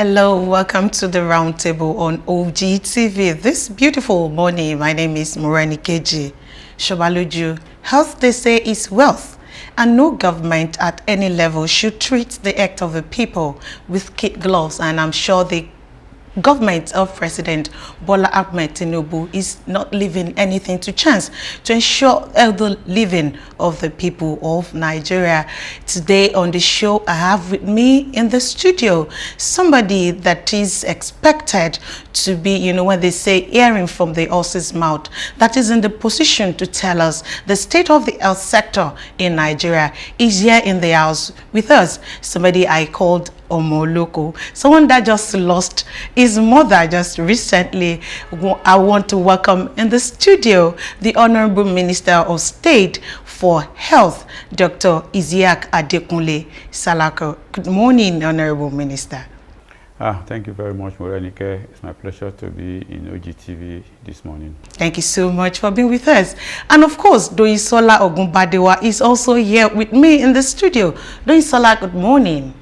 Hello, welcome to the Roundtable on Ogtv. This beautiful morning, my name is Morenikeji Shobaluju. Health, they say, is wealth, and no government at any level should treat the act of the people with kid gloves, and I'm sure the government of President Bola Ahmed Tinubu is not leaving anything to chance to ensure the living of the people of Nigeria. Today on the show, I have with me in the studio somebody that is expected to be, when they say hearing from the horse's mouth, that is in the position to tell us the state of the health sector in Nigeria. Is here in the house with us. Somebody I called Omoloko, someone that just lost his mother just recently. I want to welcome in the studio the Honorable Minister of State for Health, Dr. Isiaq Adekunle Salako. Good morning, Honorable Minister. Thank you very much, Morenike. It's my pleasure to be in Ogtv this morning. Thank you so much for being with us. And of course, Doyisola Ogunbadewa is also here with me in the studio. Doyisola, good morning.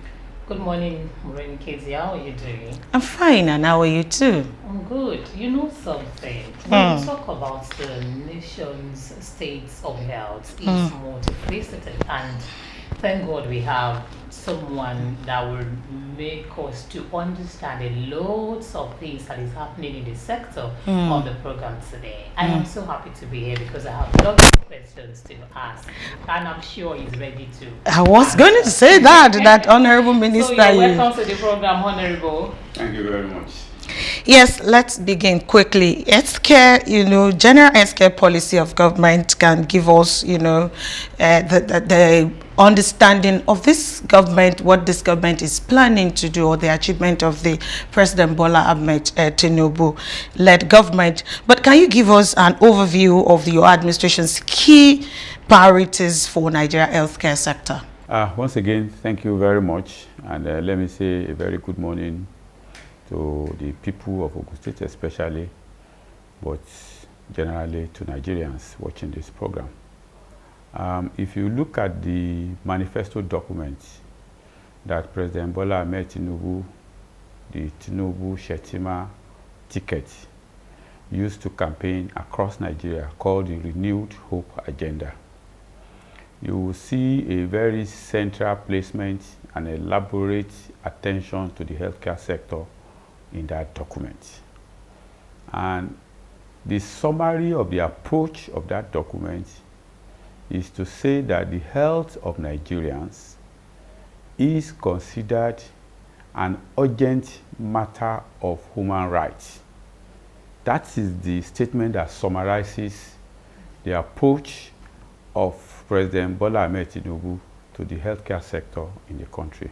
Good morning, Morenike. How are you doing? I'm fine, and how are you too? I'm good. You know something? When we talk about the nation's states of health, it's multifaceted, and thank God we have someone that will make us to understand a lot of things that is happening in the sector on the program today. I am so happy to be here because I have lots of questions to ask, and I'm sure he's ready to. I was going to say that Honorable Minister. So you're welcome to the program, Honorable. Thank you very much. Yes, let's begin quickly. Healthcare, general healthcare policy of government can give us, the understanding of this government, what this government is planning to do, or the achievement of the President Bola Ahmed Tinubu-led government. But can you give us an overview of your administration's key priorities for Nigeria healthcare sector? Once again, thank you very much, and let me say a very good morning to the people of Ogun State especially, but generally to Nigerians watching this program. If you look at the manifesto document that President Bola Ahmed Tinubu, the Tinubu-Shetima ticket, used to campaign across Nigeria, called the Renewed Hope Agenda, you will see a very central placement and elaborate attention to the healthcare sector in that document. And the summary of the approach of that document is to say that the health of Nigerians is considered an urgent matter of human rights. That is the statement that summarizes the approach of President Bola Ahmed Tinubu to the healthcare sector in the country.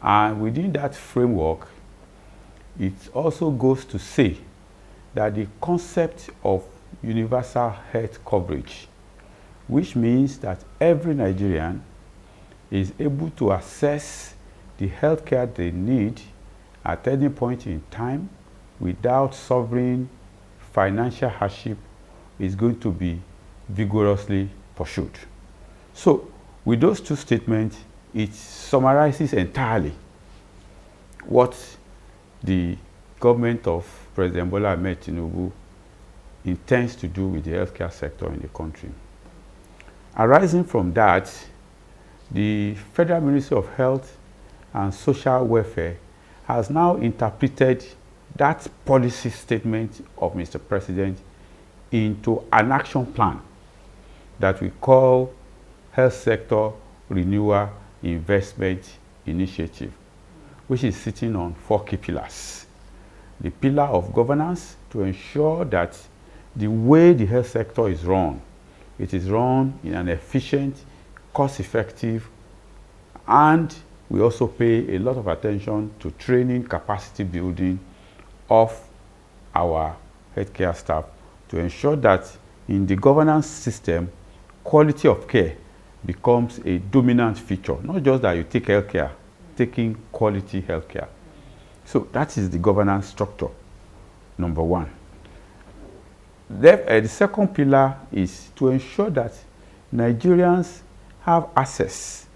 And within that framework, it also goes to say that the concept of universal health coverage, which means that every Nigerian is able to access the healthcare they need at any point in time without suffering financial hardship, is going to be vigorously pursued. So, with those two statements, it summarizes entirely what the government of President Bola Ahmed Tinubu intends to do with the healthcare sector in the country. Arising from that, the Federal Ministry of Health and Social Welfare has now interpreted that policy statement of Mr. President into an action plan that we call Health Sector Renewal Investment Initiative, which is sitting on 4 key pillars. The pillar of governance, to ensure that the way the health sector is run, it is run in an efficient, cost-effective, and we also pay a lot of attention to training, capacity building of our healthcare staff to ensure that in the governance system, quality of care becomes a dominant feature. Not just that you take healthcare, taking quality healthcare. So that is the governance structure, number one. The second pillar is to ensure that Nigerians have access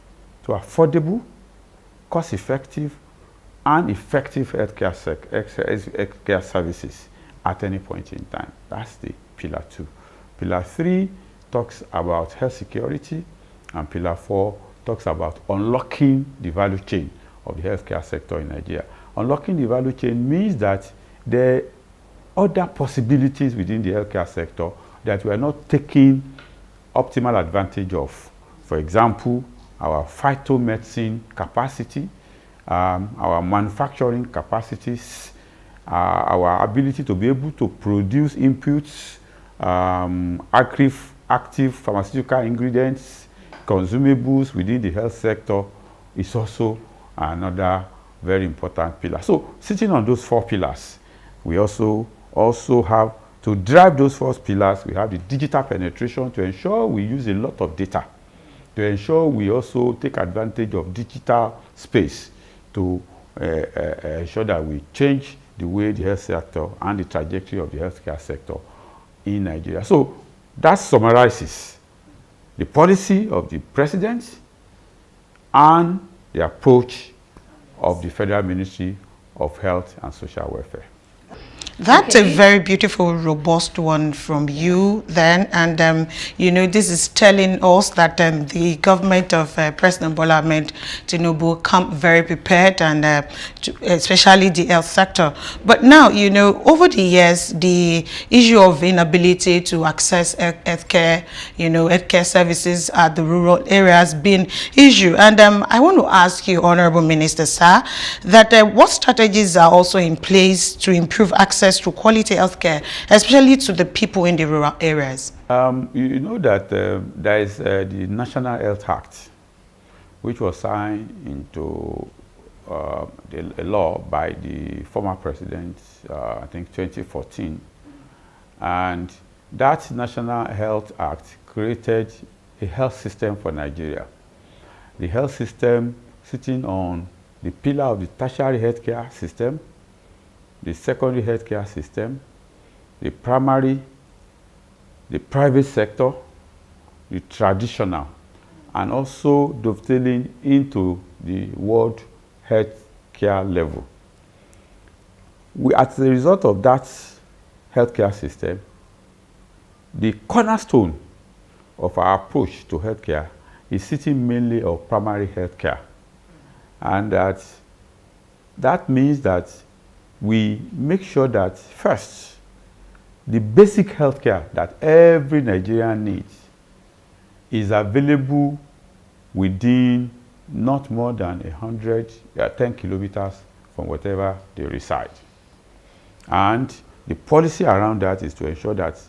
to affordable, cost-effective, and effective healthcare services at any point in time. That's the pillar 2. Pillar 3 talks about health security, and pillar 4 talks about unlocking the value chain of the healthcare sector in Nigeria. Unlocking the value chain means that there are other possibilities within the healthcare sector that we are not taking optimal advantage of. For example, our phytomedicine capacity, our manufacturing capacities, our ability to be able to produce inputs, active pharmaceutical ingredients, consumables within the health sector is also another very important pillar. So sitting on those 4 pillars, we also have to drive those 4 pillars. We have the digital penetration to ensure we use a lot of data, to ensure we also take advantage of digital space to ensure that we change the way the health sector and the trajectory of the healthcare sector in Nigeria. So that summarizes the policy of the president and the approach of the Federal Ministry of Health and Social Welfare. That's a very beautiful, robust one from you then. And, you know, this is telling us that the government of President Bola Ahmed Tinubu come very prepared, and especially the health sector. But now, you know, over the years, the issue of inability to access healthcare, you know, healthcare services at the rural areas been issue. And I want to ask you, Honorable Minister, sir, that what strategies are also in place to improve access to quality healthcare, especially to the people in the rural areas? You know that there is the National Health Act, which was signed into a law by the former president, I think 2014. And that National Health Act created a health system for Nigeria. The health system sitting on the pillar of the tertiary healthcare system, the secondary healthcare system, the primary, the private sector, the traditional, and also dovetailing into the world healthcare level. As a result of that healthcare system, the cornerstone of our approach to healthcare is sitting mainly on primary healthcare. And that means that we make sure that first, the basic healthcare that every Nigerian needs is available within not more than 10 kilometers from wherever they reside. And the policy around that is to ensure that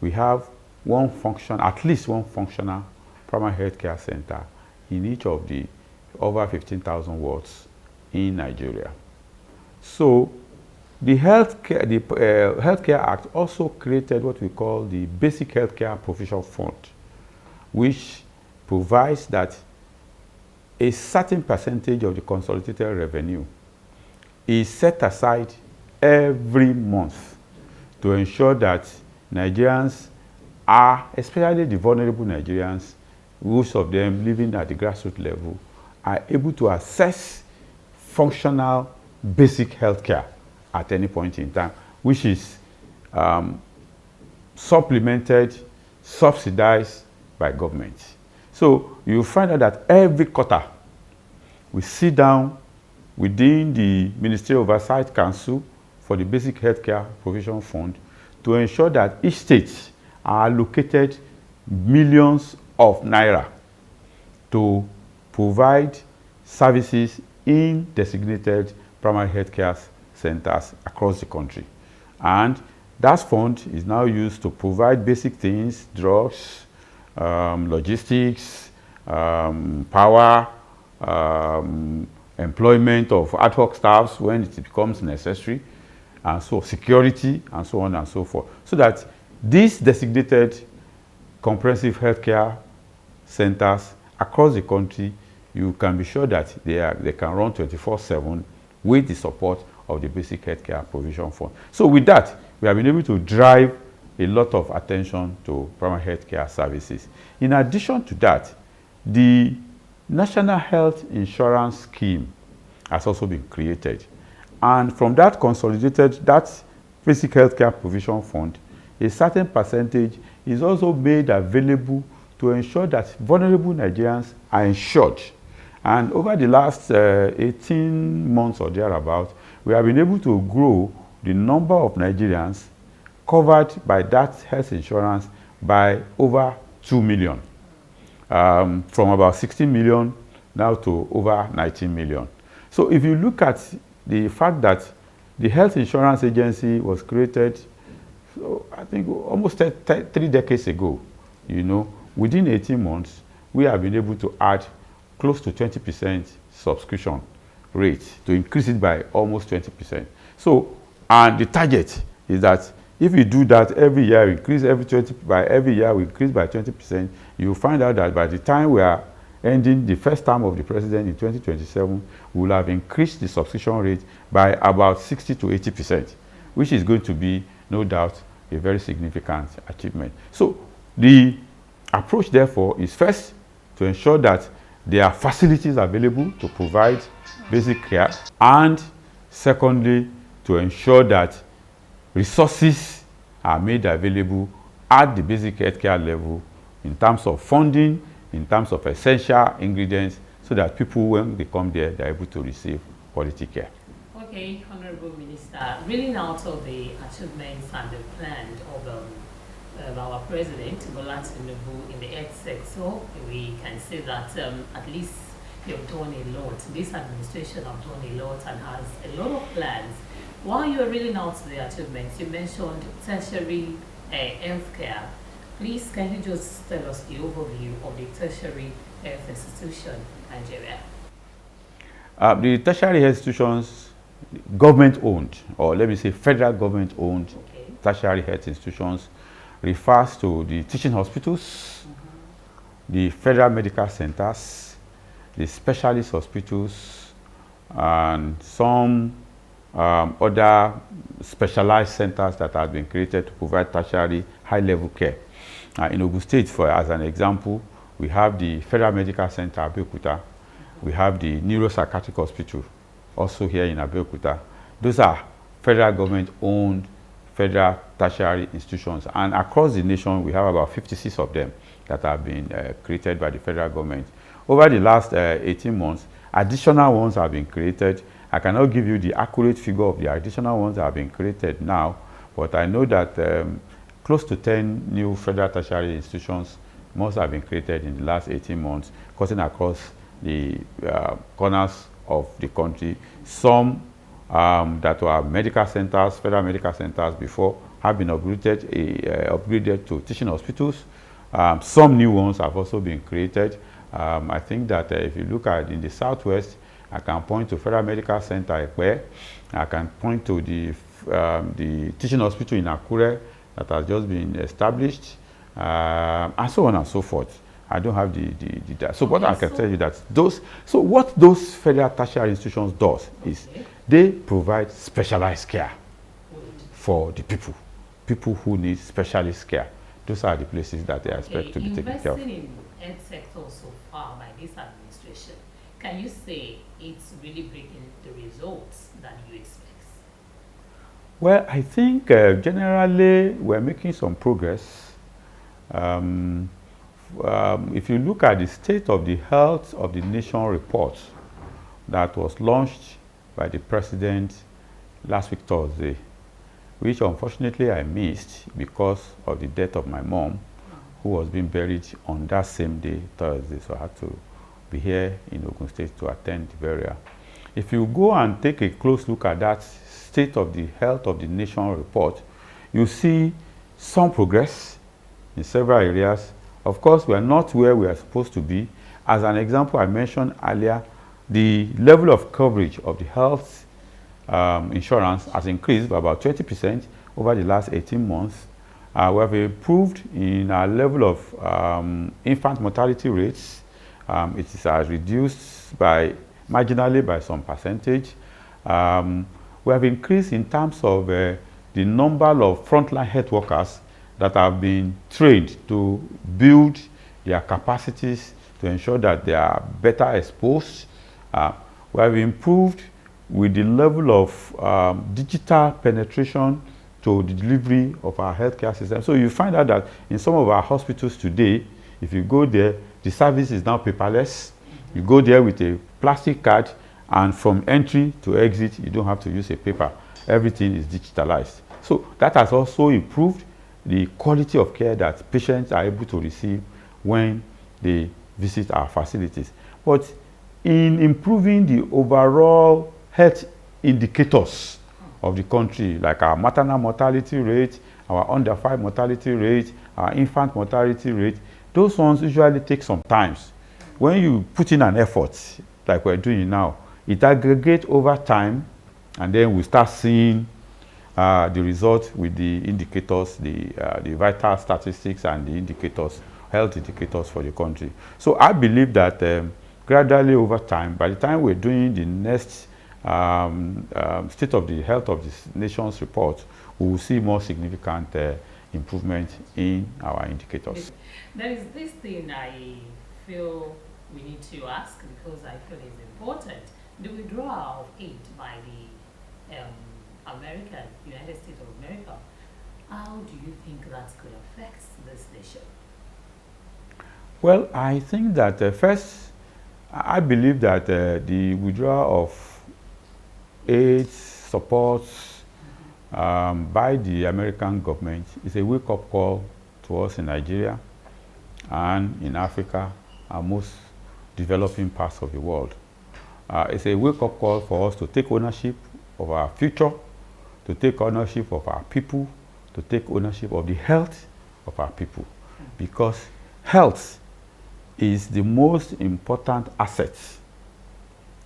we have at least one functional primary healthcare center in each of the over 15,000 wards in Nigeria. So the Healthcare Act also created what we call the Basic Healthcare Provision Fund, which provides that a certain percentage of the consolidated revenue is set aside every month to ensure that Nigerians are, especially the vulnerable Nigerians, most of them living at the grassroots level, are able to access functional basic healthcare at any point in time, which is supplemented, subsidized by government. So you find out that every quarter we sit down within the Ministerial Oversight Council for the Basic Healthcare Provision Fund to ensure that each state are allocated millions of naira to provide services in designated primary healthcare centers across the country. And that fund is now used to provide basic things, drugs, logistics, power, employment of ad hoc staffs when it becomes necessary, and so security, and so on and so forth. So that these designated comprehensive healthcare centers across the country, you can be sure that they can run 24/7 with the support of the Basic Healthcare Provision Fund. So with that, we have been able to drive a lot of attention to primary healthcare services. In addition to that, the National Health Insurance Scheme has also been created. And from that consolidated, that basic healthcare provision fund, a certain percentage is also made available to ensure that vulnerable Nigerians are insured. And over the last 18 months or thereabout, we have been able to grow the number of Nigerians covered by that health insurance by over 2 million, from about 16 million now to over 19 million. So if you look at the fact that the Health Insurance Agency was created, so I think almost 3 decades ago, within 18 months, we have been able to add close to 20% subscription rate, to increase it by almost 20%. So, and the target is that if we do that every year, increase every year we increase by 20%, you'll find out that by the time we are ending the first term of the president in 2027, we will have increased the subscription rate by about 60 to 80%, which is going to be, no doubt, a very significant achievement. So the approach, therefore, is first to ensure that there are facilities available to provide basic care, and secondly, to ensure that resources are made available at the basic healthcare level in terms of funding, in terms of essential ingredients, so that people, when they come there, they're able to receive quality care. Okay, Honorable Minister, reeling out of the achievements and the plan of our President, Bola Tinubu, in the health sector, we can say that at least they've done a lot. This administration have done a lot and has a lot of plans. While you're reeling out the achievements, you mentioned tertiary healthcare. Please, can you just tell us the overview of the tertiary health institution in Nigeria? The tertiary health institutions, government-owned, or let me say federal government-owned tertiary health institutions, refers to the teaching hospitals, the federal medical centers, the specialist hospitals, and some other specialized centers that have been created to provide tertiary high-level care. In Ogun State, as an example, we have the Federal Medical Center, Abeokuta. We have the Neuropsychiatric Hospital, also here in Abeokuta. Those are federal government-owned federal tertiary institutions. And across the nation, we have about 56 of them that have been created by the federal government. Over the last 18 months, additional ones have been created. I cannot give you the accurate figure of the additional ones that have been created now, but I know that close to 10 new federal tertiary institutions must have been created in the last 18 months, cutting across the corners of the country. Some that were medical centers, federal medical centers before, have been upgraded to teaching hospitals. Some new ones have also been created. I think that if you look at in the Southwest, I can point to Federal Medical Center Ekpe. I can point to the teaching hospital in Akure that has just been established, and so on and so forth. I don't have the data. So what I can tell you that what those federal tertiary institutions does is they provide specialized care for the people who need specialist care. Those are the places that they expect to be taken care of. Investing in health sector so far by this administration, can you say it's really bringing the results that you expect? Well, I think generally we're making some progress. If you look at the State of the Health of the Nation report that was launched by the President last week Thursday, which unfortunately I missed because of the death of my mom, who was being buried on that same day, Thursday, so I had to be here in Ogun State to attend the burial. If you go and take a close look at that State of the Health of the Nation report, you see some progress in several areas. Of course, we are not where we are supposed to be. As an example, I mentioned earlier, the level of coverage of the health insurance has increased by about 20% over the last 18 months. We have improved in our level of infant mortality rates. It has reduced marginally by some percentage. We have increased in terms of the number of frontline health workers that have been trained to build their capacities to ensure that they are better exposed. We have improved with the level of digital penetration to the delivery of our healthcare system. So you find out that in some of our hospitals today, if you go there, the service is now paperless. You go there with a plastic card, and from entry to exit, you don't have to use a paper. Everything is digitalized. So that has also improved the quality of care that patients are able to receive when they visit our facilities. But in improving the overall health indicators of the country, like our maternal mortality rate, our under 5 mortality rate, our infant mortality rate, those ones usually take some time. When you put in an effort, like we're doing now, it aggregates over time, and then we start seeing the result with the indicators, the vital statistics and the indicators, health indicators for the country. So I believe that gradually over time, by the time we're doing the next state of the health of this nation's report, we will see more significant improvement in our indicators. There is this thing I feel we need to ask, because I feel it's important. The withdrawal of aid by the United States of America, how do you think that could affect this nation? Well, I think that first, I believe that the withdrawal of aid support by the American government is a wake-up call to us in Nigeria and in Africa and most developing parts of the world. It's a wake-up call for us to take ownership of our future, to take ownership of our people, to take ownership of the health of our people, because health is the most important asset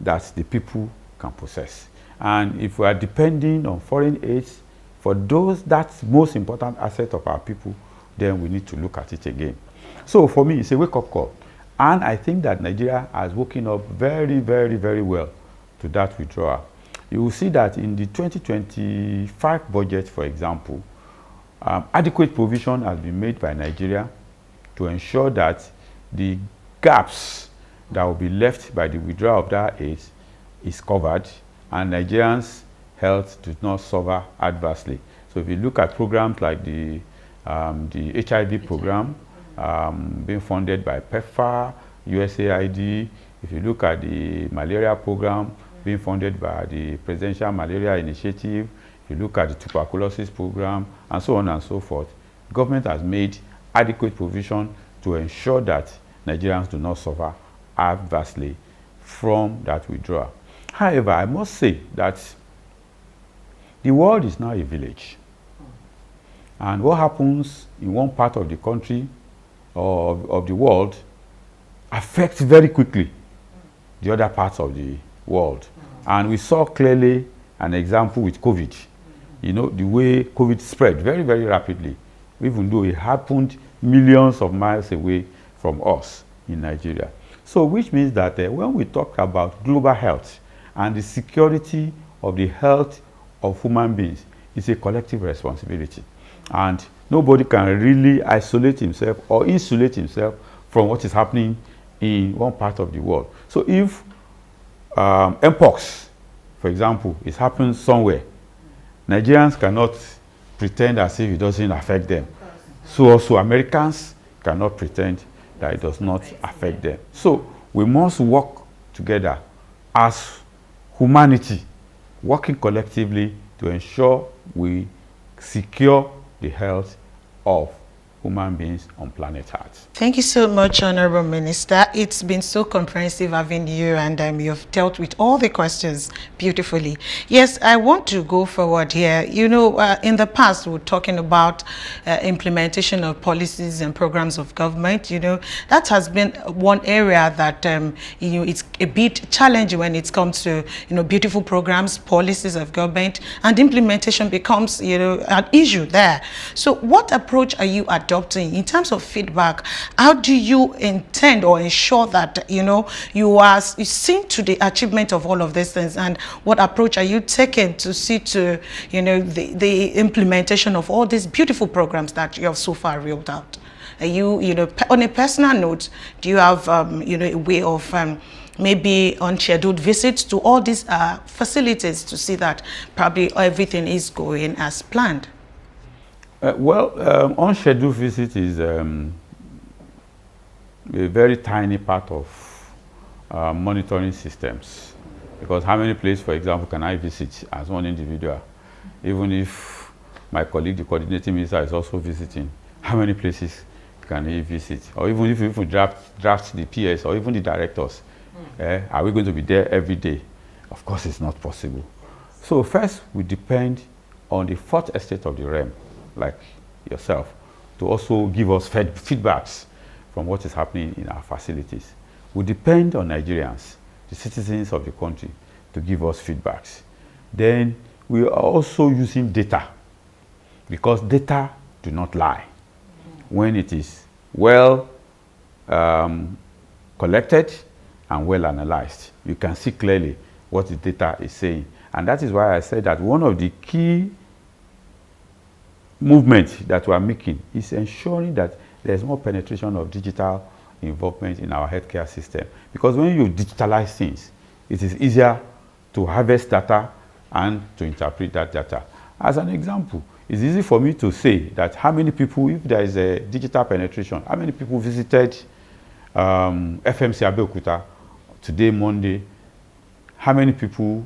that the people can possess. And if we are depending on foreign aid for that's most important asset of our people, then we need to look at it again. So for me, it's a wake-up call. And I think that Nigeria has woken up very, very, very well to that withdrawal. You will see that in the 2025 budget, for example, adequate provision has been made by Nigeria to ensure that the gaps that will be left by the withdrawal of that aid is covered, and Nigerians' health does not suffer adversely. So if you look at programs like the HIV program being funded by PEPFAR, USAID, if you look at the malaria program being funded by the Presidential Malaria Initiative, if you look at the tuberculosis program, and so on and so forth, government has made adequate provision to ensure that Nigerians do not suffer adversely from that withdrawal. However, I must say that the world is now a village. And what happens in one part of the country or of the world affects very quickly the other parts of the world. And we saw clearly an example with COVID. You know, the way COVID spread very, very rapidly, even though it happened millions of miles away from us in Nigeria. So which means that when we talk about global health and the security of the health of human beings, it's a collective responsibility. And nobody can really isolate himself or insulate himself from what is happening in one part of the world. So if mpox, for example, is happening somewhere, Nigerians cannot pretend as if it doesn't affect them. So also Americans cannot pretend that it does not affect them. So we must work together as humanity, working collectively to ensure we secure the health of human beings on planet Earth. Thank you so much, Honorable Minister. It's been so comprehensive having you, and you've dealt with all the questions beautifully. Yes, I want to go forward here. You know, in the past, we were talking about implementation of policies and programs of government. You know, that has been one area that, you know, it's a bit challenging when it comes to, you know, beautiful programs, policies of government, and implementation becomes, you know, an issue there. So what approach are you adopting in terms of feedback? How do you intend or ensure that, you know, you see to the achievement of all of these things, and what approach are you taking to see to, you know, the implementation of all these beautiful programs that you have so far rolled out? Are you, you know, on a personal note, do you have, you know, a way of maybe unscheduled visits to all these facilities to see that probably everything is going as planned? Unscheduled visit is a very tiny part of monitoring systems, because how many places, for example, can I visit as one individual? Even if my colleague, the coordinating minister, is also visiting, how many places can he visit? Or even if we draft the PS or even the directors, are we going to be there every day? Of course, it's not possible. So first, we depend on the fourth estate of the realm, like yourself, to also give us feedbacks from what is happening in our facilities. We depend on Nigerians, the citizens of the country, to give us feedbacks. Then we are also using data, because data do not lie. When it is well collected and well analyzed, you can see clearly what the data is saying. And that is why I said that one of the key movements that we are making is ensuring that there's more penetration of digital involvement in our healthcare system. Because when you digitalize things, it is easier to harvest data and to interpret that data. As an example, it's easy for me to say that how many people, if there is a digital penetration, how many people visited FMC Abeokuta today, Monday, how many people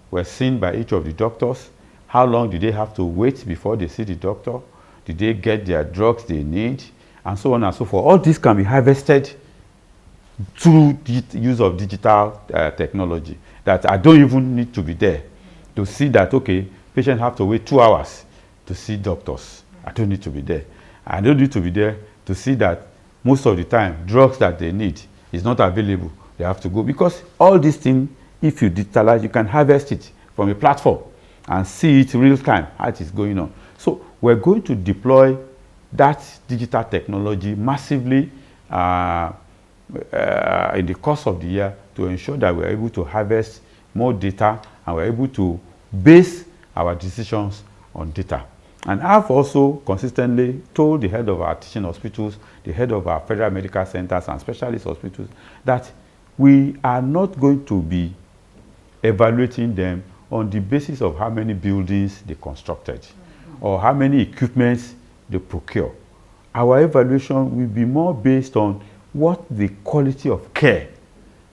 were seen by each of the doctors, how long did they have to wait before they see the doctor, did they get their drugs they need, and so on and so forth. All this can be harvested through the use of digital technology, that I don't even need to be there to see that, okay, patients have to wait 2 hours to see doctors. I don't need to be there. I don't need to be there to see that most of the time drugs that they need is not available. They have to go, because all these things, if you digitalize, you can harvest it from a platform and see it real time, how it is going on. So we're going to deploy that digital technology massively in the course of the year to ensure that we're able to harvest more data and we're able to base our decisions on data. And I've also consistently told the head of our teaching hospitals, the head of our federal medical centers and specialist hospitals, that we are not going to be evaluating them on the basis of how many buildings they constructed or how many equipments they procure. Our evaluation will be more based on what the quality of care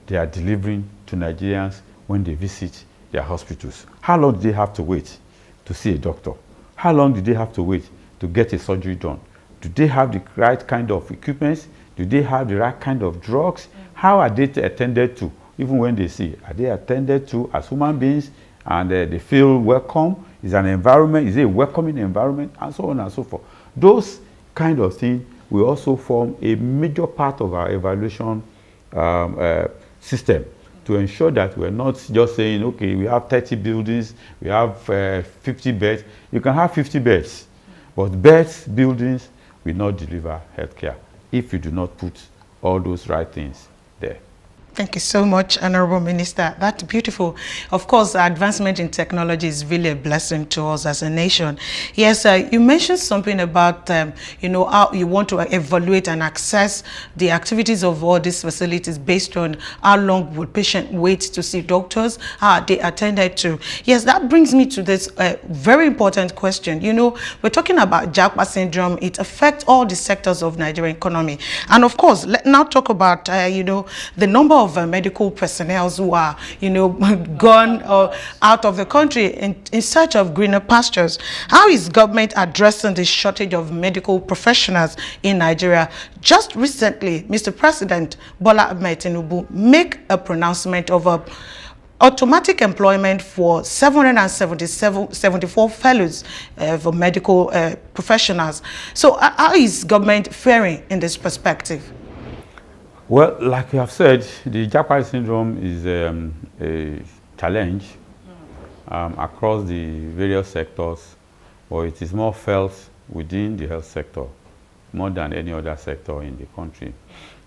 they are delivering to Nigerians when they visit their hospitals. How long do they have to wait to see a doctor? How long do they have to wait to get a surgery done? Do they have the right kind of equipment? Do they have the right kind of drugs? How are they attended to? Even when they see, are they attended to as human beings and they feel welcome? Is an environment, is it a welcoming environment? And so on and so forth. Those kind of things will also form a major part of our evaluation system, to ensure that we're not just saying, okay, we have 30 buildings, we have 50 beds. You can have 50 beds, but beds, buildings will not deliver healthcare if you do not put all those right things there. Thank you so much, Honorable Minister. That's beautiful. Of course, advancement in technology is really a blessing to us as a nation. Yes, you mentioned something about, you know, how you want to evaluate and assess the activities of all these facilities based on how long would patient wait to see doctors, how they attended to. Yes, that brings me to this very important question. You know, we're talking about Japa syndrome. It affects all the sectors of Nigerian economy. And of course, let's now talk about, you know, the number of medical personnel who are, you know, gone out of the country in search of greener pastures. How is government addressing the shortage of medical professionals in Nigeria? Just recently, Mr. President Bola Ahmed Tinubu make a pronouncement of a automatic employment for 774 fellows for medical professionals. So how is government faring in this perspective? Well, like you have said, the Japa syndrome is a challenge across the various sectors, but it is more felt within the health sector more than any other sector in the country.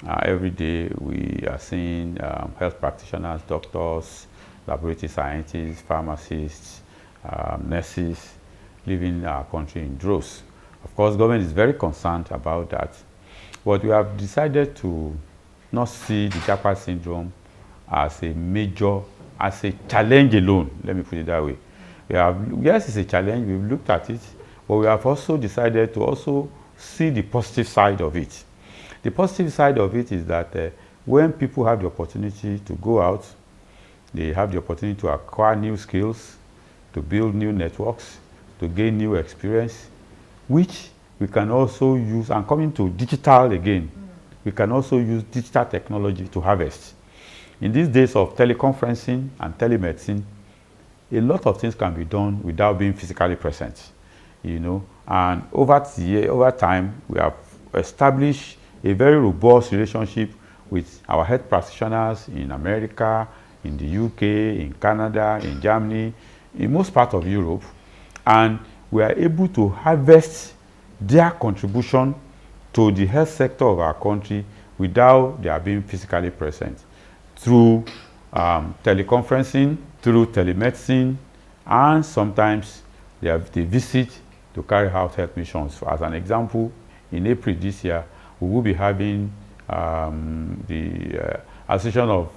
Every day we are seeing health practitioners, doctors, laboratory scientists, pharmacists, nurses leaving our country in droves. Of course, government is very concerned about that, but we have decided to not see the Japa syndrome as a major, as a challenge alone. Let me put it that way. Yes, it's a challenge. We've looked at it, but we have also decided to also see the positive side of it. The positive side of it is that when people have the opportunity to go out, they have the opportunity to acquire new skills, to build new networks, to gain new experience, which we can also use, and coming to digital again, we can also use digital technology to harvest. In these days of teleconferencing and telemedicine, a lot of things can be done without being physically present, you know. And over time, we have established a very robust relationship with our health practitioners in America, in the UK, in Canada, in Germany, in most parts of Europe, and we are able to harvest their contribution to the health sector of our country without their being physically present, through teleconferencing, through telemedicine, and sometimes they visit to carry out health missions. As an example, in April this year, we will be having the Association of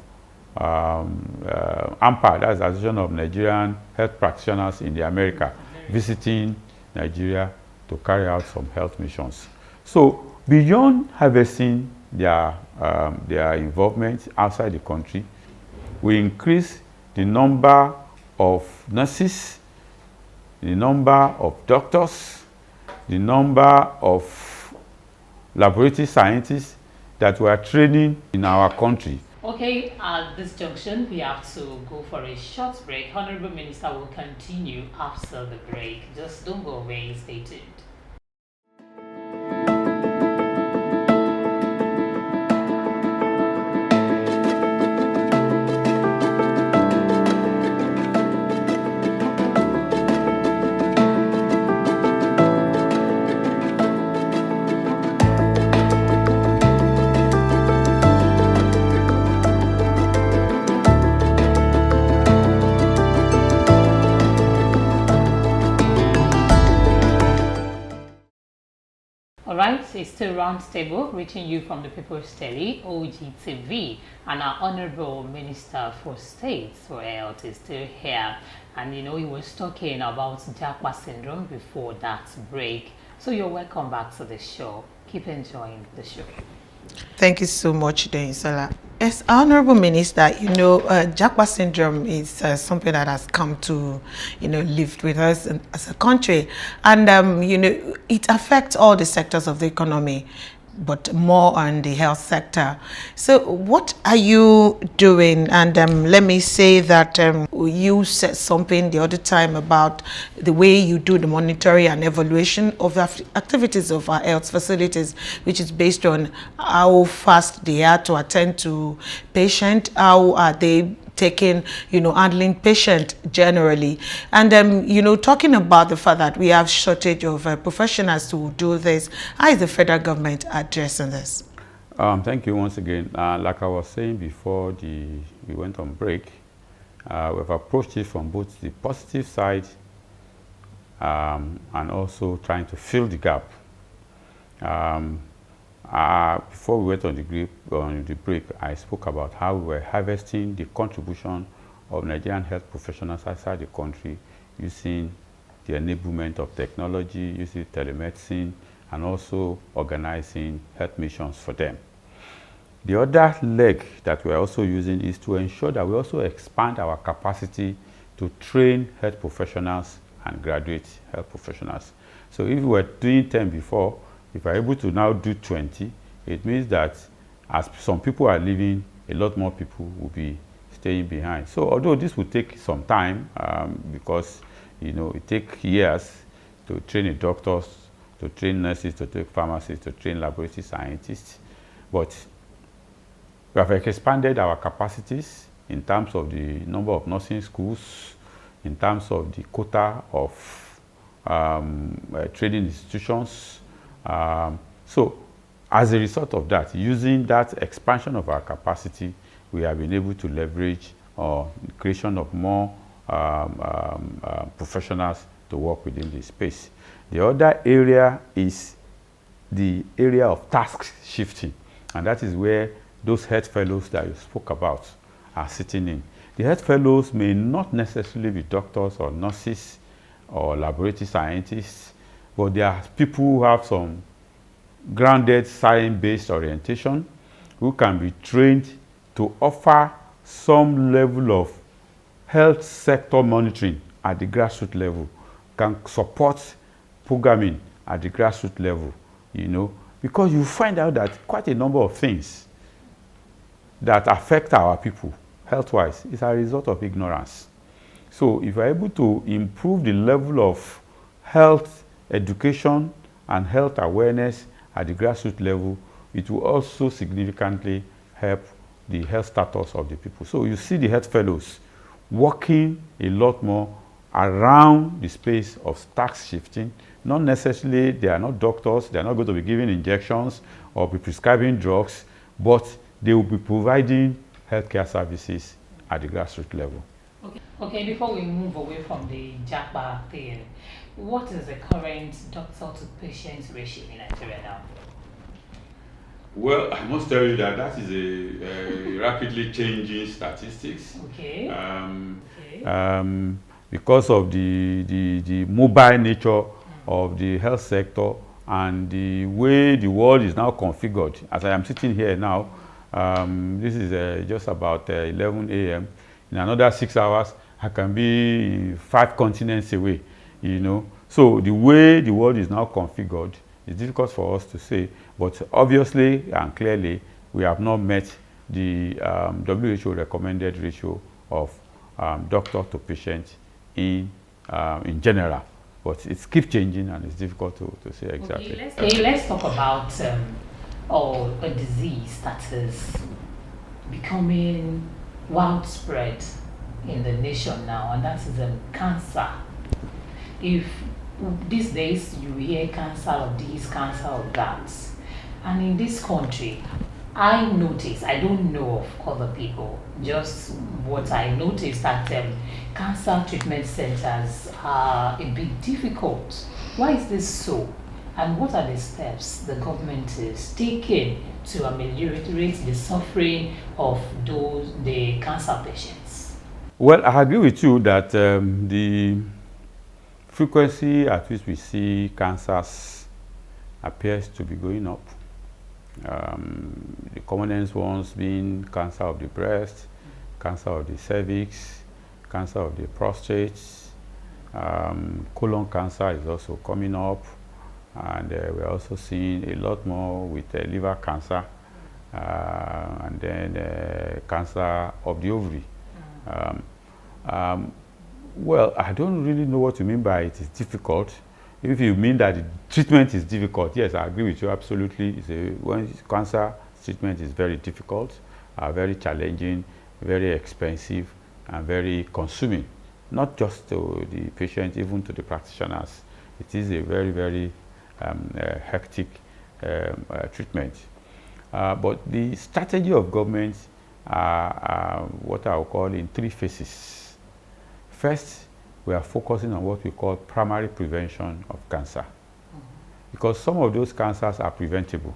AMPA, that's the Association of Nigerian Health Practitioners in the America, visiting Nigeria to carry out some health missions. So beyond harvesting their involvement outside the country, we increase the number of nurses, the number of doctors, the number of laboratory scientists that we are training in our country. Okay, at this junction, we have to go for a short break. Honorable Minister will continue after the break. Just don't go away, stay tuned. Alright, it's still Roundtable, reaching you from the People's Tele, Ogtv, and our Honorable Minister for State for Health is still here. And you know, he was talking about Japa syndrome before that break. So you're welcome back to the show. Keep enjoying the show. Thank you so much, Denisala. As Honorable Minister, you know, Japa syndrome is something that has come to, you know, live with us as a country. And, you know, it affects all the sectors of the economy, but more on the health sector. So what are you doing? And let me say that you said something the other time about the way you do the monitoring and evaluation of the activities of our health facilities, which is based on how fast they are to attend to patient, how are they taking, you know, handling patient generally. And, you know, talking about the fact that we have shortage of professionals to do this, how is the federal government addressing this? Thank you once again. Like I was saying before we went on break, we've approached it from both the positive side and also trying to fill the gap. Before we went on the break, I spoke about how we were harvesting the contribution of Nigerian health professionals outside the country using the enablement of technology, using telemedicine, and also organizing health missions for them. The other leg that we are also using is to ensure that we also expand our capacity to train health professionals and graduate health professionals. So if we were doing 10 before, if we're able to now do 20, it means that as some people are leaving, a lot more people will be staying behind. So although this will take some time, because, you know, it takes years to train a doctors, to train nurses, to train pharmacists, to train laboratory scientists, but we have expanded our capacities in terms of the number of nursing schools, in terms of the quota of training institutions. So as a result of that, using that expansion of our capacity, we have been able to leverage the creation of more professionals to work within this space. The other area is the area of task shifting, and that is where those health fellows that you spoke about are sitting in. The health fellows may not necessarily be doctors or nurses or laboratory scientists, but they are people who have some grounded science-based orientation, who can be trained to offer some level of health sector monitoring at the grassroots level, can support programming at the grassroots level, you know, because you find out that quite a number of things that affect our people health-wise is a result of ignorance. So if we're able to improve the level of health education and health awareness at the grassroots level, it will also significantly help the health status of the people. So you see the health fellows working a lot more around the space of tax shifting. Not necessarily, they are not doctors, they are not going to be giving injections or be prescribing drugs, but they will be providing healthcare services at the grassroots level. Okay, before we move away from the jackpot thing, what is the current doctor to patient ratio in Nigeria now? Well, I must tell you that that is a rapidly changing statistics. Okay. Because of the mobile nature of the health sector and the way the world is now configured. As I am sitting here now, this is just about 11 a.m. In another 6 hours, I can be 5 continents away, you know. So the way the world is now configured, it's difficult for us to say, but obviously and clearly, we have not met the WHO recommended ratio of doctor to patient in general. But it keeps changing and it's difficult to say exactly. Let's talk about a disease that is becoming widespread in the nation now, and that is cancer. If these days you hear cancer of this, cancer of that, and in this country, I notice, I don't know of other people, just what I noticed that cancer treatment centers are a bit difficult. Why is this so? And what are the steps the government is taking to ameliorate the suffering of the cancer patients? Well, I agree with you that the frequency at which we see cancers appears to be going up. The commonest ones being cancer of the breast, cancer of the cervix, cancer of the prostate, colon cancer is also coming up, and we're also seeing a lot more with liver cancer, and then cancer of the ovary. Well, I don't really know what you mean by it is difficult. If you mean that the treatment is difficult, yes, I agree with you absolutely. When cancer treatment is very difficult, very challenging, very expensive, and very consuming. Not just to the patient, even to the practitioners. It is a very, very hectic treatment. But the strategy of government are what I will call in 3 phases. First, we are focusing on what we call primary prevention of cancer. Because some of those cancers are preventable.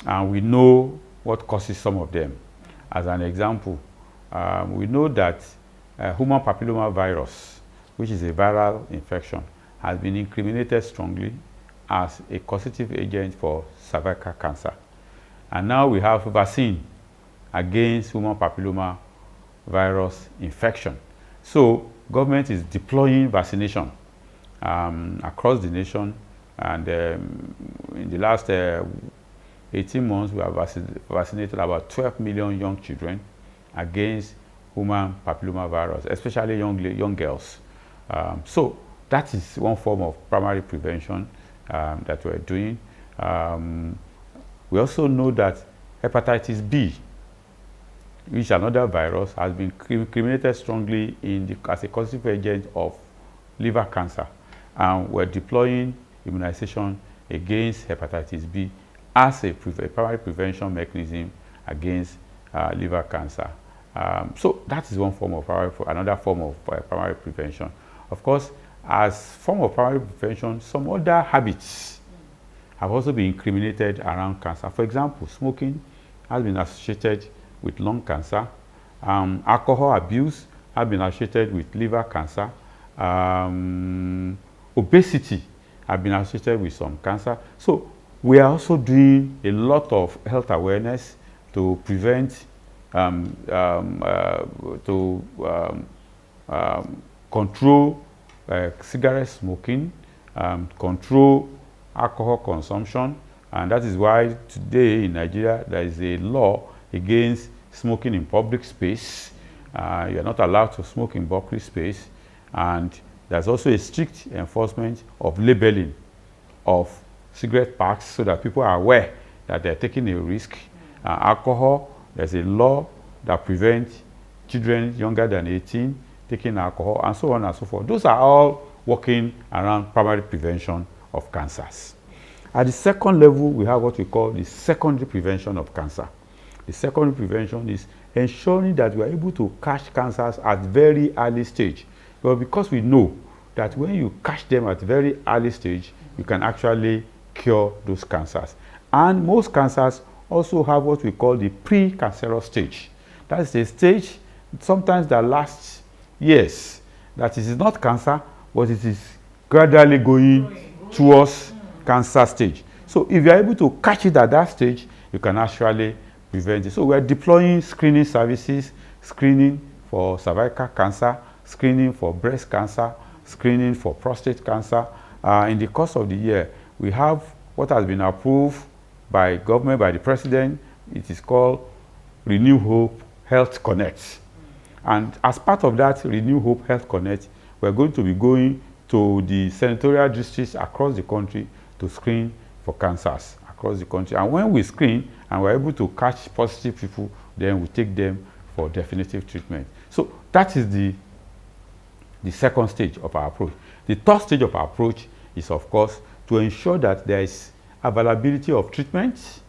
And we know what causes some of them. As an example, we know that human papilloma virus, which is a viral infection, has been incriminated strongly as a causative agent for cervical cancer. And now we have a vaccine against human papilloma virus infection. So government is deploying vaccination across the nation, and in the last 18 months we have vaccinated about 12 million young children against human papilloma virus, especially young girls. So that is one form of primary prevention that we're doing. We also know that hepatitis B, which is another virus, has been incriminated strongly as a causative agent of liver cancer. And we're deploying immunization against hepatitis B as a primary prevention mechanism against liver cancer. So that is one form of another form of primary prevention. Of course, as form of primary prevention, some other habits have also been incriminated around cancer. For example, smoking has been associated with lung cancer, Alcohol abuse have been associated with liver cancer. Obesity have been associated with some cancer. So we are also doing a lot of health awareness to prevent, control cigarette smoking, control alcohol consumption, and that is why today in Nigeria there is a law against smoking in public space. You are not allowed to smoke in public space, and there's also a strict enforcement of labeling of cigarette packs so that people are aware that they're taking a risk. Alcohol, there's a law that prevents children younger than 18 taking alcohol, and so on and so forth. Those are all working around primary prevention of cancers. At the second level, we have what we call the secondary prevention of cancer. The secondary prevention is ensuring that we are able to catch cancers at very early stage. Well, because we know that when you catch them at very early stage, you can actually cure those cancers. And most cancers also have what we call the pre-cancerous stage. That is a stage sometimes that lasts years. That is not cancer, but it is gradually going towards cancer stage. So if you are able to catch it at that stage, you can actually prevent it. So we are deploying screening services, screening for cervical cancer, screening for breast cancer, screening for prostate cancer. In the course of the year, we have what has been approved by government, by the president. It is called Renew Hope Health Connect. And as part of that Renew Hope Health Connect, we're going to be going to the senatorial districts across the country to screen for cancers across the country. And when we screen and we're able to catch positive people, then we take them for definitive treatment. So that is the second stage of our approach. The third stage of our approach is, of course, to ensure that there is availability of treatment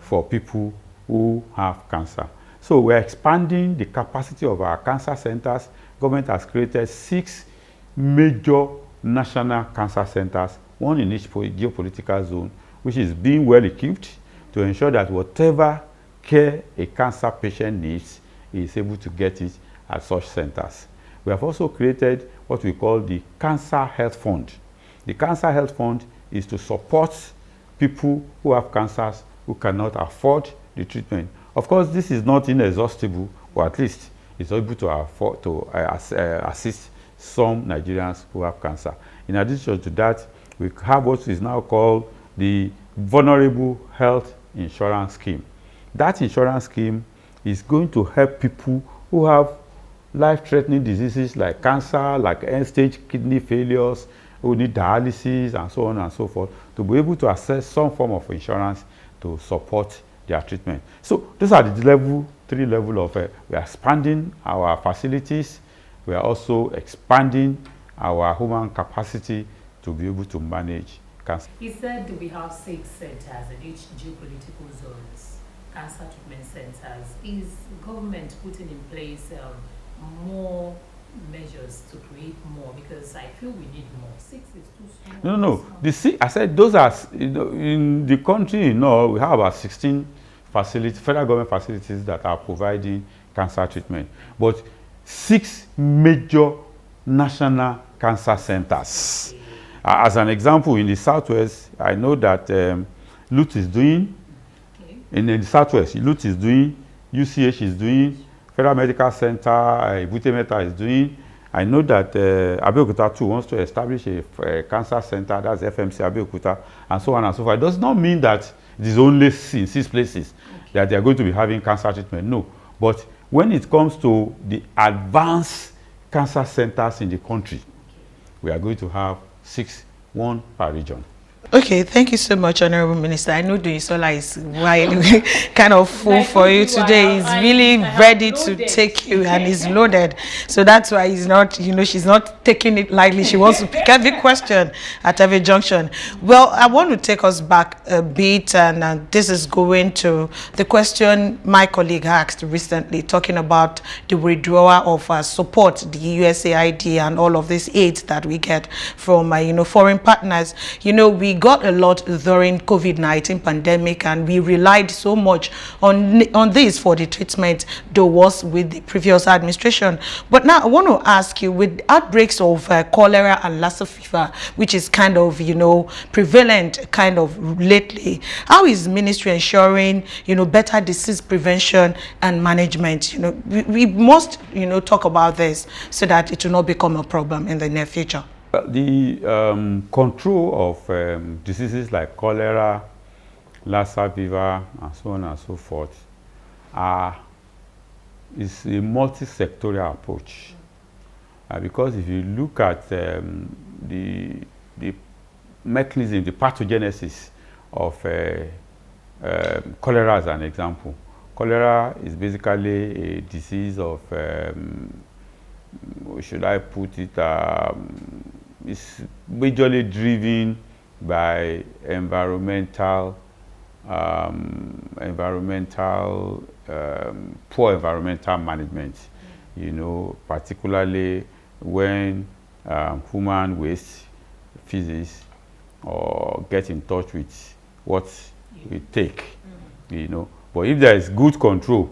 for people who have cancer. So we're expanding the capacity of our cancer centers. Government has created 6 major national cancer centers, one in each geopolitical zone, which is being well equipped to ensure that whatever care a cancer patient needs, he is able to get it at such centers. We have also created what we call the Cancer Health Fund. The Cancer Health Fund is to support people who have cancers who cannot afford the treatment. Of course, this is not inexhaustible, but at least it's able to afford to assist some Nigerians who have cancer. In addition to that, we have what is now called the Vulnerable Health Insurance Scheme. That insurance scheme is going to help people who have life-threatening diseases like cancer, like end-stage kidney failures, who need dialysis, and so on and so forth, to be able to access some form of insurance to support their treatment. So these are the 3 levels of we are expanding our facilities. We are also expanding our human capacity to be able to manage cancer. He said we have 6 centers in each geopolitical zones, cancer treatment centers. Is government putting in place more measures to create more? Because I feel we need more. 6 is too small. No. I said those are, in the country, we have about 16 facilities, federal government facilities that are providing cancer treatment. But 6 major national cancer centers. Okay. As an example, in the Southwest, I know that LUT is doing. Okay. In the Southwest, LUT is doing, UCH is doing, Federal Medical Center, Ebute Metta is doing. I know that Abeokuta too wants to establish a cancer center, that's FMC Abeokuta, and so on and so forth. It does not mean that it is only in 6 places that they are going to be having cancer treatment. No. But when it comes to the advanced cancer centers in the country, we are going to have 6, 1 per region. Okay, thank you so much, Honorable Minister. I know Duisola is wide, kind of full for you today. He's really ready to take you, and he's loaded. So that's why he's not, she's not taking it lightly. She wants to pick every question at every junction. Well, I want to take us back a bit, and this is going to the question my colleague asked recently, talking about the withdrawal of support, the USAID, and all of this aid that we get from, foreign partners. We got a lot during COVID-19 pandemic, and we relied so much on this for the treatment there was with the previous administration. But now I want to ask you, with outbreaks of cholera and Lassa fever, which is kind of, you know, prevalent kind of lately, how is ministry ensuring, you know, better disease prevention and management? You know, we must, you know, talk about this so that it will not become a problem in the near future. The control of diseases like cholera, Lassa fever, and so on and so forth is a multi-sectorial approach. Because if you look at the mechanism, the pathogenesis of cholera as an example, cholera is basically a disease of, should I put it, it's majorly driven by environmental poor environmental management, you know, particularly when human waste, feces, or get in touch with what we take, you know. But if there is good control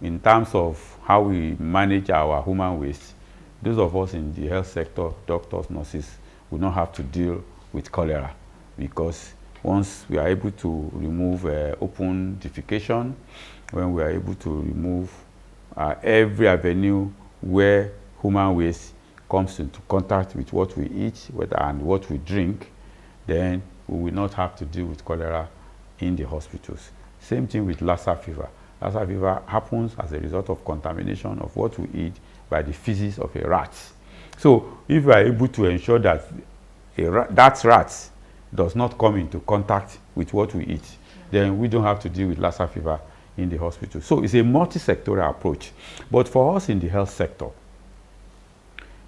in terms of how we manage our human waste, those of us in the health sector, doctors, nurses, will not have to deal with cholera, because once we are able to remove open defecation, when we are able to remove every avenue where human waste comes into contact with what we eat and what we drink, then we will not have to deal with cholera in the hospitals. Same thing with Lassa fever. Lassa fever happens as a result of contamination of what we eat by the feces of a rat. So if we are able to ensure that that rat does not come into contact with what we eat, then we don't have to deal with Lassa fever in the hospital. So it's a multi-sectorial approach. But for us in the health sector,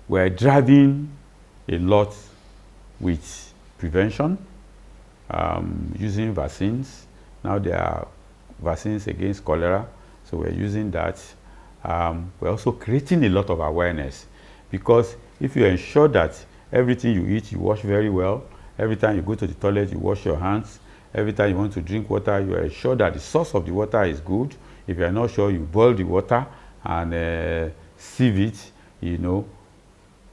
we're driving a lot with prevention, using vaccines. Now there are vaccines against cholera, so we're using that. We're also creating a lot of awareness, because if you ensure that everything you eat, you wash very well, every time you go to the toilet, you wash your hands, every time you want to drink water, you ensure that the source of the water is good. If you are not sure, you boil the water and sieve it, you know,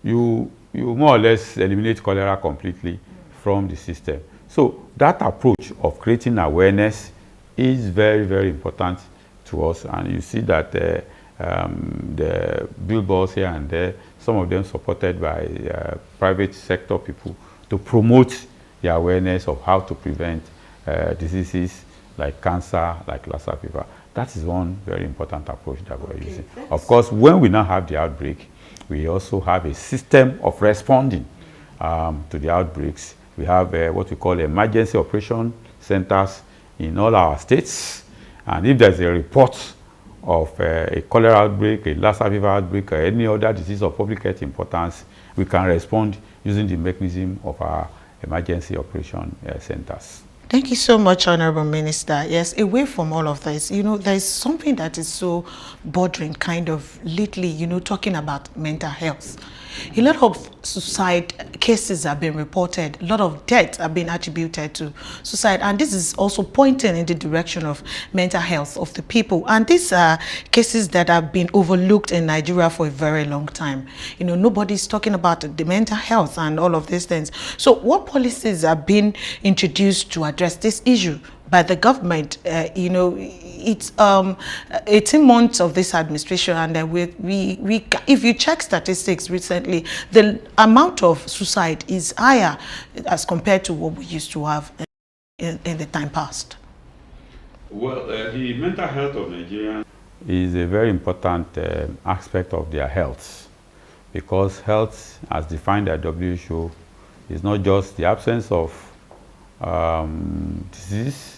you more or less eliminate cholera completely from the system. So that approach of creating awareness is very, very important to us. And you see that the billboards here and there, some of them supported by private sector people, to promote the awareness of how to prevent diseases like cancer, like Lassa fever. That is one very important approach that we're using. Of course, when we now have the outbreak, we also have a system of responding to the outbreaks. We have what we call emergency operation centers in all our states. And if there's a report of a cholera outbreak, a Lassa fever outbreak, or any other disease of public health importance, we can respond using the mechanism of our emergency operation centers. Thank you so much, Honorable Minister. Yes, away from all of this, you know, there's something that is so bothering kind of lately, you know, talking about mental health. A lot of suicide cases have been reported. A lot of deaths have been attributed to suicide. And this is also pointing in the direction of mental health of the people. And these are cases that have been overlooked in Nigeria for a very long time. You know, nobody's talking about the mental health and all of these things. So what policies have been introduced to address this issue by the government? You know, it's 18 months of this administration, and if you check statistics recently, the amount of suicide is higher as compared to what we used to have in the time past. Well, the mental health of Nigerians is a very important aspect of their health, because health, as defined by WHO, is not just the absence of disease.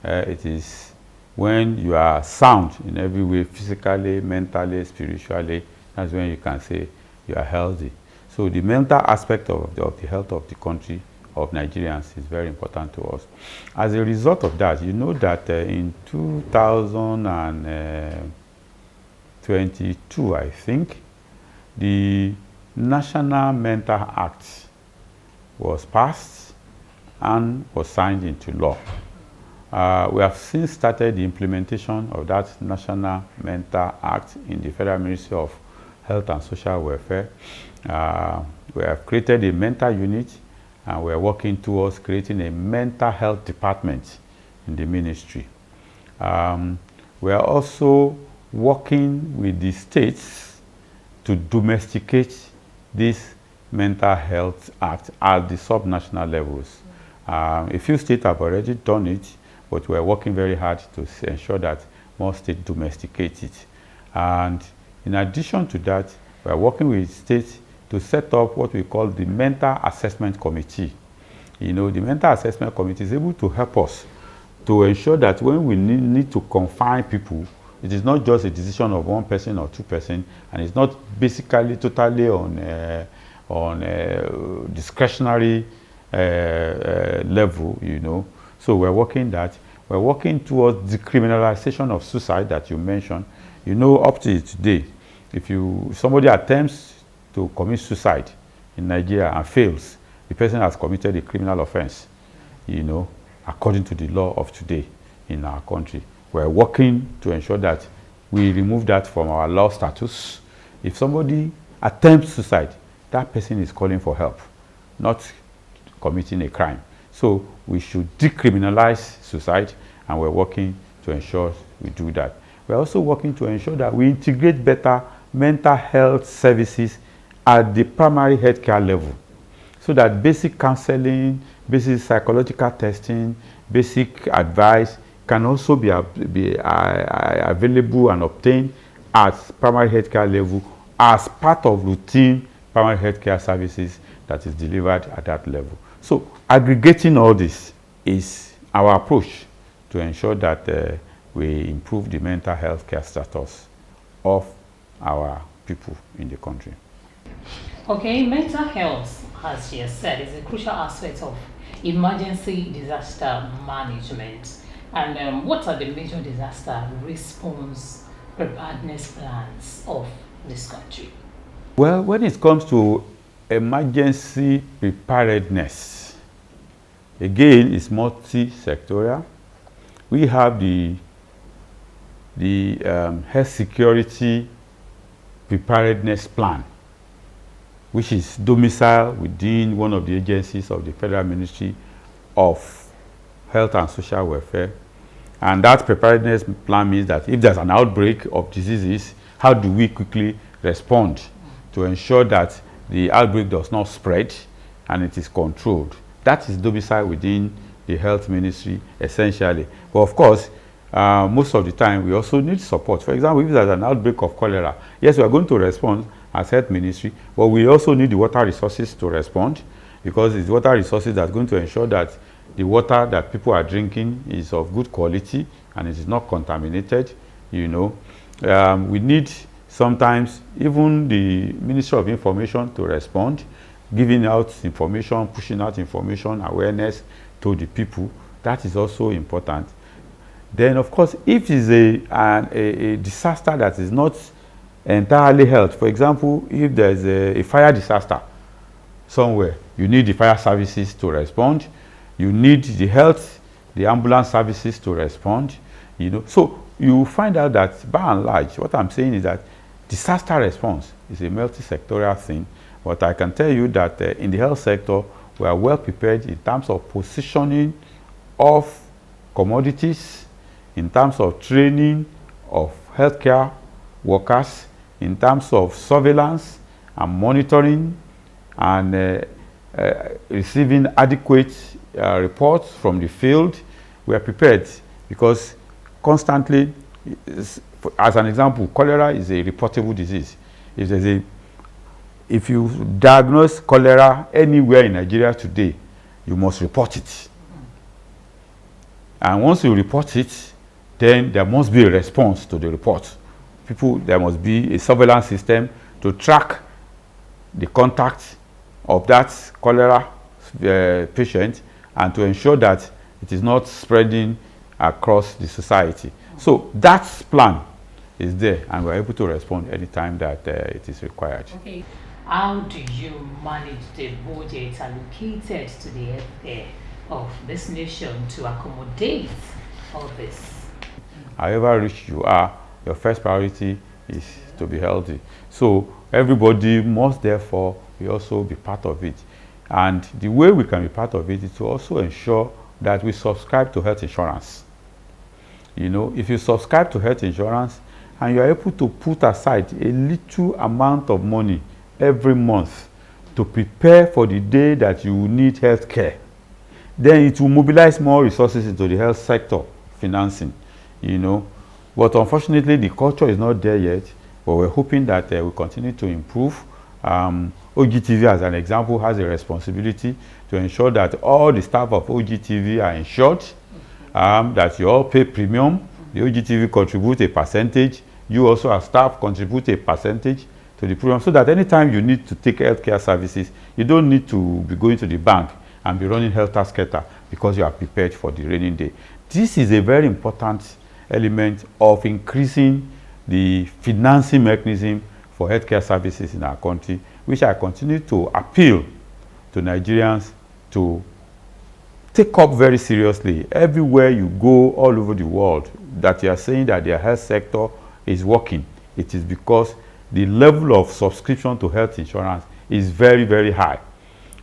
It is when you are sound in every way, physically, mentally, spiritually. That's when you can say you are healthy. So the mental aspect of the health of the country, of Nigerians, is very important to us. As a result of that, you know that in 2022, I think, the National Mental Act was passed, and was signed into law. We have since started the implementation of that National Mental Act in the Federal Ministry of Health and Social Welfare. We have created a mental unit, and we are working towards creating a mental health department in the ministry. We are also working with the states to domesticate this Mental Health Act at the sub-national levels. A few states have already done it, but we are working very hard to ensure that more states domesticate it. And in addition to that, we are working with states to set up what we call the Mental Assessment Committee. You know, the Mental Assessment Committee is able to help us to ensure that when we need to confine people, it is not just a decision of one person or two person, and it's not basically totally on discretionary level, you know. So we're working that. We're working towards decriminalization of suicide that you mentioned. You know, up to today, if somebody attempts to commit suicide in Nigeria and fails, the person has committed a criminal offense, you know, according to the law of today in our country. We're working to ensure that we remove that from our law status. If somebody attempts suicide, that person is calling for help, not committing a crime. So we should decriminalize suicide, and we're working to ensure we do that. We're also working to ensure that we integrate better mental health services at the primary healthcare level, so that basic counseling, basic psychological testing, basic advice can also be available and obtained at primary healthcare level as part of routine primary healthcare services that is delivered at that level. So aggregating all this is our approach to ensure that we improve the mental health care status of our people in the country. Okay, mental health, as you said, is a crucial aspect of emergency disaster management. And what are the major disaster response preparedness plans of this country? Well, when it comes to emergency preparedness, again, it's multi-sectorial. We have the health security preparedness plan, which is domiciled within one of the agencies of the Federal Ministry of Health and Social Welfare. And that preparedness plan means that if there's an outbreak of diseases, how do we quickly respond to ensure that the outbreak does not spread and it is controlled? That is domiciled within the Health Ministry essentially. But of course, most of the time we also need support. For example, if there's an outbreak of cholera, yes, we are going to respond as Health Ministry, but we also need the water resources to respond, because it's water resources that's going to ensure that the water that people are drinking is of good quality and it is not contaminated, you know. We need sometimes even the Ministry of Information to respond, giving out information, pushing out information, awareness to the people. That is also important. Then, of course, if it's a disaster that is not entirely health, for example, if there's a fire disaster somewhere, you need the fire services to respond. You need the health, the ambulance services to respond, you know. So you find out that by and large, what I'm saying is that disaster response is a multi-sectorial thing. But I can tell you that in the health sector, we are well prepared in terms of positioning of commodities, in terms of training of healthcare workers, in terms of surveillance and monitoring, and receiving adequate reports from the field. We are prepared because constantly, as an example, cholera is a reportable disease. If you diagnose cholera anywhere in Nigeria today, you must report it. And once you report it, then there must be a response to the report. There must be a surveillance system to track the contact of that cholera patient and to ensure that it is not spreading across the society. So that plan is there, and we're able to respond anytime that it is required. Okay. How do you manage the budget allocated to the healthcare of this nation to accommodate all this? However rich you are, your first priority is to be healthy. So everybody must therefore also be part of it. And the way we can be part of it is to also ensure that we subscribe to health insurance. You know, if you subscribe to health insurance and you are able to put aside a little amount of money every month to prepare for the day that you need health care, then it will mobilize more resources into the health sector financing, you know. But unfortunately, the culture is not there yet, but we're hoping that we continue to improve. Ogtv, as an example, has a responsibility to ensure that all the staff of Ogtv are insured, that you all pay premium. The Ogtv contribute a percentage. You also as staff contribute a percentage to the premium, so that anytime you need to take healthcare services, you don't need to be going to the bank and be running helter-skelter because you are prepared for the rainy day. This is a very important element of increasing the financing mechanism for healthcare services in our country, which I continue to appeal to Nigerians to take up very seriously. Everywhere you go all over the world that you are saying that their health sector is working, it is because the level of subscription to health insurance is very, very high.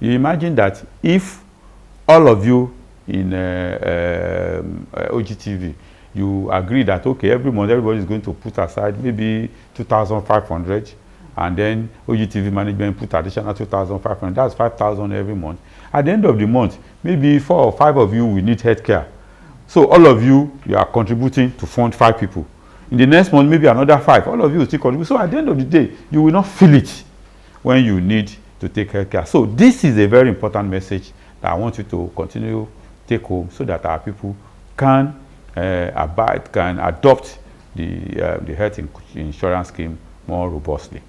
You imagine that if all of you in Ogtv, you agree that, okay, every month everybody is going to put aside maybe 2,500, and then Ogtv management put additional 2,500, that's 5,000 every month. At the end of the month, maybe 4 or 5 of you will need healthcare. So all of you, you are contributing to fund 5 people. In the next month, maybe another 5. All of you will still contribute. So at the end of the day, you will not feel it when you need to take healthcare. So this is a very important message that I want you to continue to take home, so that our people can adopt the health insurance scheme more robustly.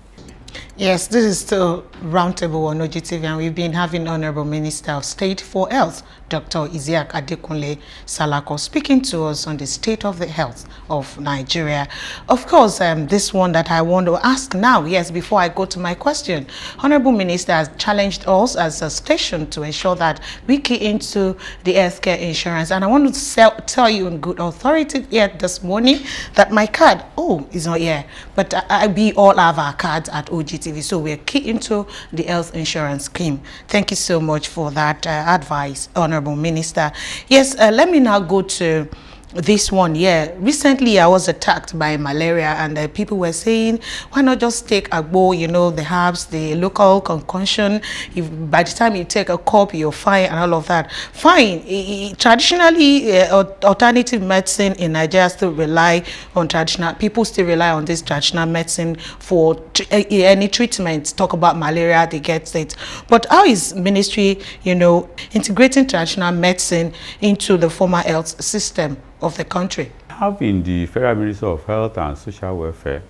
Yes, this is still Roundtable on Ogtv, and we've been having Honorable Minister of State for Health, Dr. Isiaq Adekunle Salako, speaking to us on the state of the health of Nigeria. Of course, this one that I want to ask now, yes, before I go to my question, Honorable Minister has challenged us as a station to ensure that we key into the healthcare insurance. And I want to tell you in good authority here this morning that my card, is not here, but we all have our cards at Ogtv, so we're key into the health insurance scheme. Thank you so much for that advice, Honorable Minister. Yes, let me now go to this one. Yeah, recently I was attacked by malaria, and people were saying, why not just take agbo, you know, the herbs, the local concoction. If by the time you take a cup, you're fine, and all of that. Fine. Traditionally, alternative medicine in Nigeria still rely on traditional. People still rely on this traditional medicine for any treatment. Talk about malaria, they get it. But how is ministry, you know, integrating traditional medicine into the formal health system of the country? Have in the Federal Ministry of Health and Social Welfare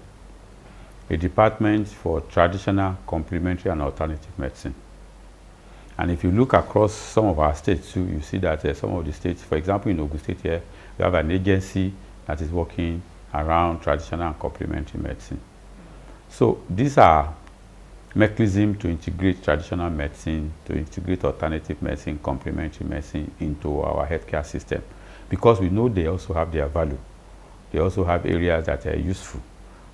a department for traditional, complementary, and alternative medicine. And if you look across some of our states too, you see that some of the states, for example, in Ogun State here, we have an agency that is working around traditional and complementary medicine. So these are mechanisms to integrate traditional medicine, to integrate alternative medicine, complementary medicine into our healthcare system, because we know they also have their value. They also have areas that are useful.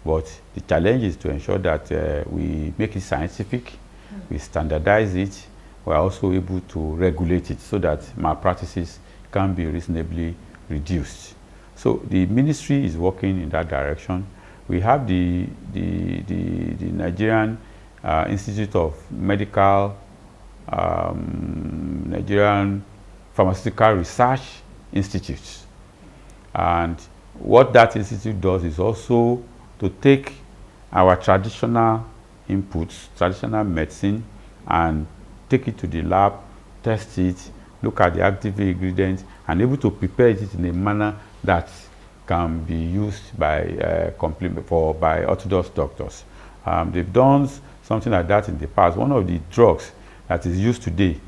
But the challenge is to ensure that we make it scientific, we standardize it, we're also able to regulate it so that malpractices can be reasonably reduced. So the ministry is working in that direction. We have the Nigerian Institute of Medical, Nigerian Pharmaceutical Research Institute. And what that institute does is also to take our traditional inputs, traditional medicine, and take it to the lab, test it, look at the active ingredients, and able to prepare it in a manner that can be used by by orthodox doctors. They've done something like that in the past. One of the drugs that is used today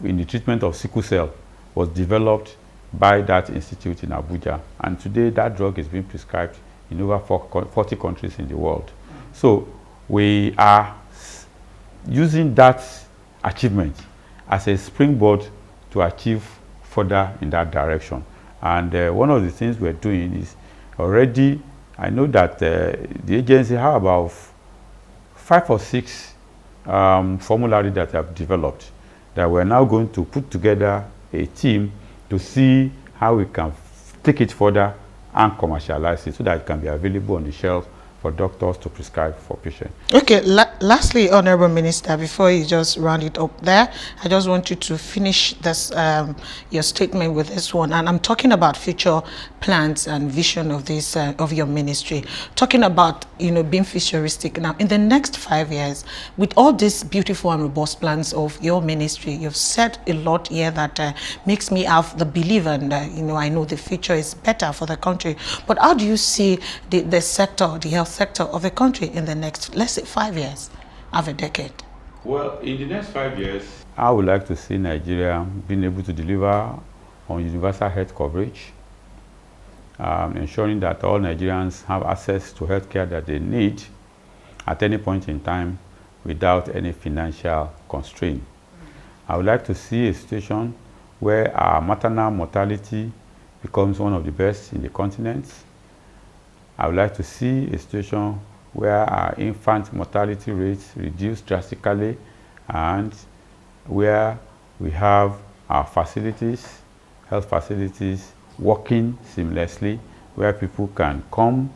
in the treatment of sickle cell was developed by that institute in Abuja, and today that drug is being prescribed in over 40 countries in the world. So we are using that achievement as a springboard to achieve further in that direction. And one of the things we're doing is already, I know that the agency have about 5 or 6 formularies that have developed, that we're now going to put together a team to see how we can take it further and commercialize it so that it can be available on the shelf for doctors to prescribe for patients. Okay, lastly, Honorable Minister, before you just round it up there, I just want you to finish this your statement with this one. And I'm talking about future plans and vision of this of your ministry. Talking about, you know, being futuristic. Now, in the next 5 years, with all these beautiful and robust plans of your ministry, you've said a lot here that makes me have the belief, and you know, I know the future is better for the country. But how do you see the sector, the health sector of the country in the next, let's say, 5 years, of a decade? Well, in the next 5 years, I would like to see Nigeria being able to deliver on universal health coverage, ensuring that all Nigerians have access to healthcare that they need at any point in time without any financial constraint. I would like to see a situation where our maternal mortality becomes one of the best in the continent. I would like to see a situation where our infant mortality rates reduce drastically, and where we have our facilities, health facilities, working seamlessly, where people can come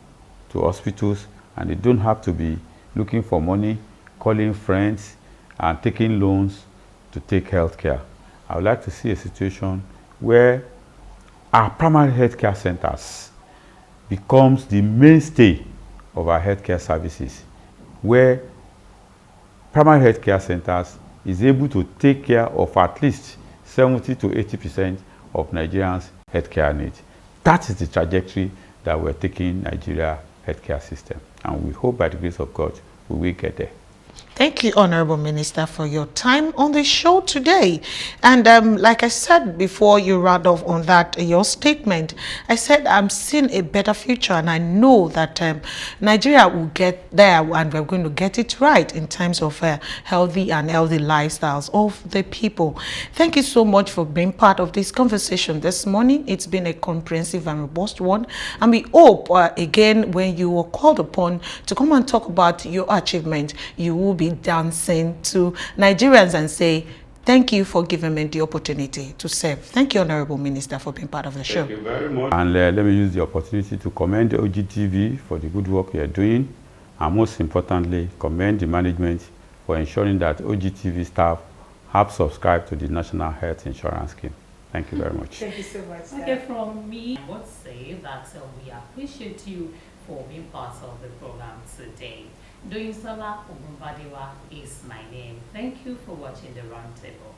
to hospitals and they don't have to be looking for money, calling friends, and taking loans to take health care. I would like to see a situation where our primary healthcare centers becomes the mainstay of our healthcare services, where primary healthcare centers is able to take care of at least 70 to 80% of Nigerians' healthcare needs. That is the trajectory that we're taking Nigeria healthcare system, and we hope by the grace of God we will get there. Thank you, Honorable Minister, for your time on the show today. And like I said before you round off on that, your statement, I said I'm seeing a better future, and I know that Nigeria will get there, and we're going to get it right in terms of healthy lifestyles of the people. Thank you so much for being part of this conversation this morning. It's been a comprehensive and robust one, and we hope again, when you are called upon to come and talk about your achievement, you will be dancing to Nigerians and say, thank you for giving me the opportunity to serve. Thank you, Honorable Minister, for being part of the show. Thank you very much. And let me use the opportunity to commend Ogtv for the good work you are doing, and most importantly, commend the management for ensuring that Ogtv staff have subscribed to the National Health Insurance Scheme. Thank you very much. Thank you so much. Okay, from me, I would say that we appreciate you for being part of the program today. Salako is my name. Thank you for watching the Roundtable.